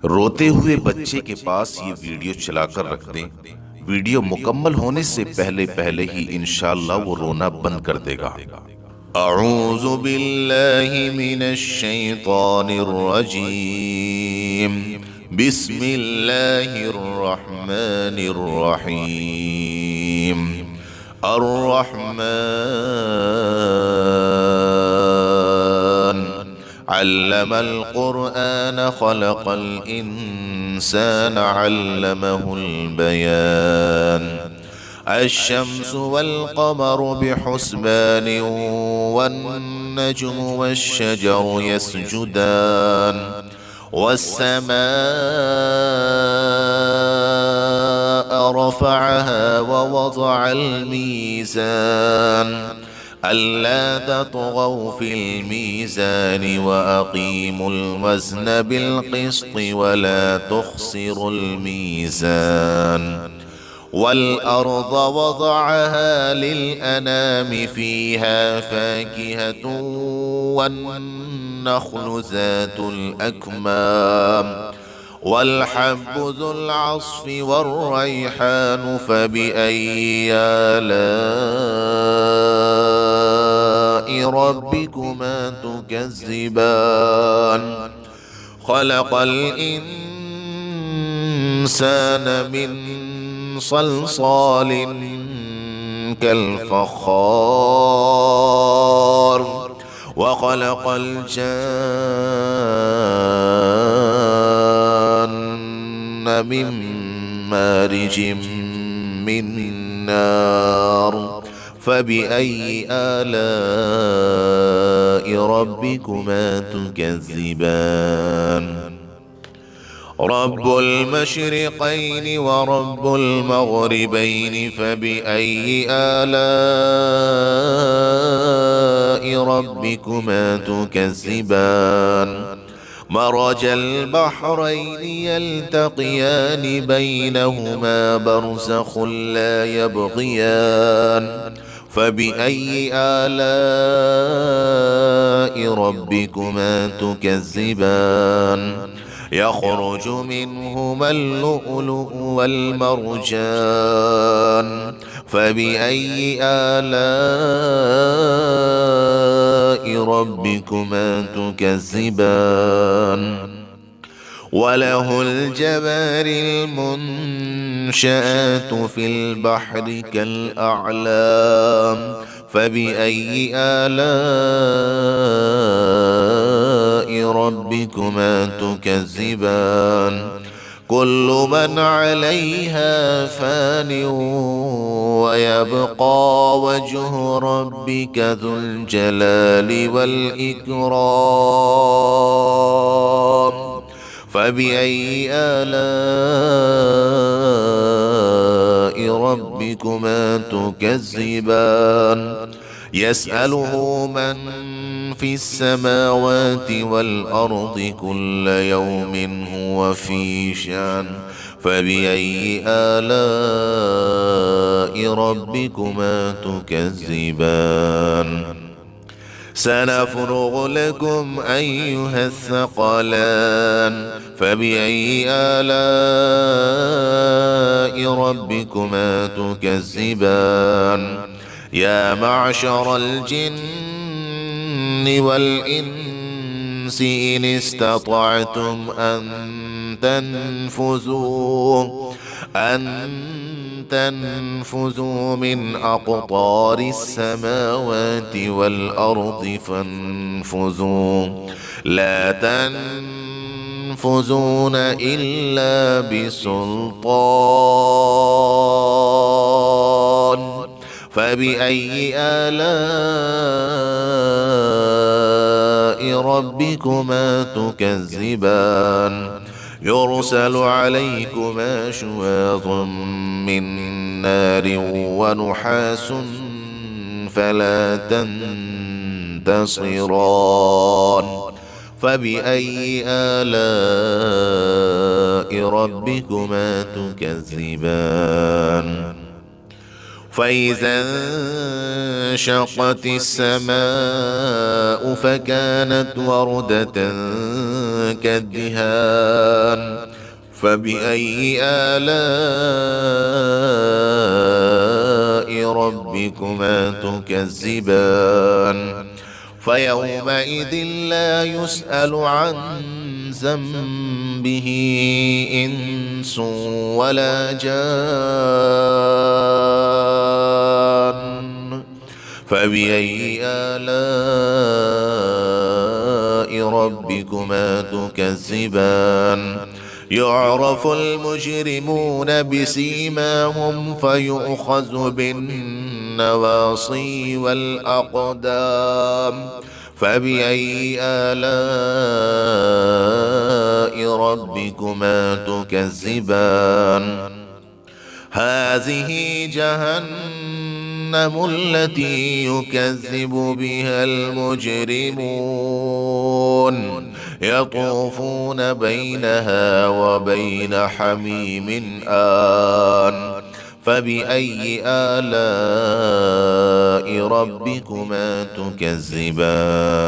रोते हुए बच्चे के पास ये वीडियो चलाकर रख दें। वीडियो मुकम्मल होने से पहले पहले ही इंशाअल्लाह वो रोना बंद कर देगा। अऊज़ु बिल्लाहि मिनश शैतानिर रजीम। बिस्मिल्लाहिर रहमानिर रहीम। अर्रहमान अल्लमल क़ुरआन ख़लक़ल इंसान अल्लमहुल बयान। अश्शम्सु वल क़मरु बिहुस्बान वन्नज्मु वश्शजरु यस्जुदान वस्समाअ रफ़अहा ववज़अल मीज़ान अल्ला तत्ग़ौ फ़िल मीज़ान वअक़ीमुल वज़न बिल्क़िस्ति वला तुख़्सिरुल मीज़ान। वल्अर्ज़ वज़अहा लिलअनाम फ़ीहा फ़ाकिहतुन वन्नख़्लु ज़ातुल अक्माम वल्हब्बु ज़ुल अस्फ़ि वर्रैहानु फ़बिअय्यि आलाइ रब्बिकुमा तुकज़्ज़िबान। ख़लक़ल इंसान मिन सलसालिन कल्फ़ख़्ख़ार वख़लक़ल जान्न मिन मारिजिम मिन नार फ़बिअय्यि आलाइ रब्बिकुमा तुकज़्ज़िबान। रब्बुल मशरिक़ैनि व रब्बुल मग़रिबैनि फ़बिअय्यि आलाइ रब्बिकुमा तुकज़्ज़िबान। मरजल बहरैनि यल्तक़ियान बैनहुमा बरज़ख़ुन ला यबग़ियान फ़बिअय्यि आलाइ रब्बिकुमा तुकज़्ज़िबान। यख़रुज मिनहुमा अल-लुअलुअु वल-मरजान फ़बिअय्यि आलाइ रब्बिकुमा तुकज़्ज़िबान। वलहुल जवारिल मुनशआतु फ़िल बहरि कल-अअलाम फ़बिअय्यि आलाइ रब्बिकुमा तुकज़्ज़िबान। कुल्लु मन अलैहा फ़ान वयब्क़ा वज्हु रब्बिका ज़ुल जलालि वल इकराम फ़बिअय्यि आलाइ रब्बिकुमा तुकज़्ज़िबान। यसअलुहु मन फ़िस समावाति वल अर्ज़ि कुल्ल यौमिन हुव फ़ी शान फ़बिअय्यि आलाइ रब्बिकुमा तुकज़्ज़िबान। सनफ़्रुग़ु लकुम अय्युहा الثقلان फ़बिअय्यि आलाइ रब्बिकुमा तुकज़्ज़िबान। या मअशरल जिन्नि वल इंसि इन इस्ततअतुम अन तनफुज़ू मिन अक़तारिस समावाति वल अर्ज़ि फन्फुज़ू ला तन्फुज़ून इल्ला बिसुल्तान फ़बिअय्यि आलाइ रब्बिकुमा तुकज़्ज़िबान। युरसलु अलैकुमा शुवाज़un मिन नारिन व नुहाsun फला तंतसिरान फ़बिअय्यि आलाइ रब्बिकुमा तुकज़्ज़िबान। فإذا انشقت السماء فكانت وردة كالدهان فبأي آلاء ربكما تكذبان فيومئذ لا يسأل عن ذنبه إنس ولا جان فبأي آلاء ربكما تكذبان يعرف المجرمون بسيماهم فيؤخذ بالنواصي والأقدام فبأي آلاء ربكما تكذبان هذه جهنم التي يكذب بها المجرمون يطوفون بينها وبين حميم آن فبأي آلاء ربكما تكذبان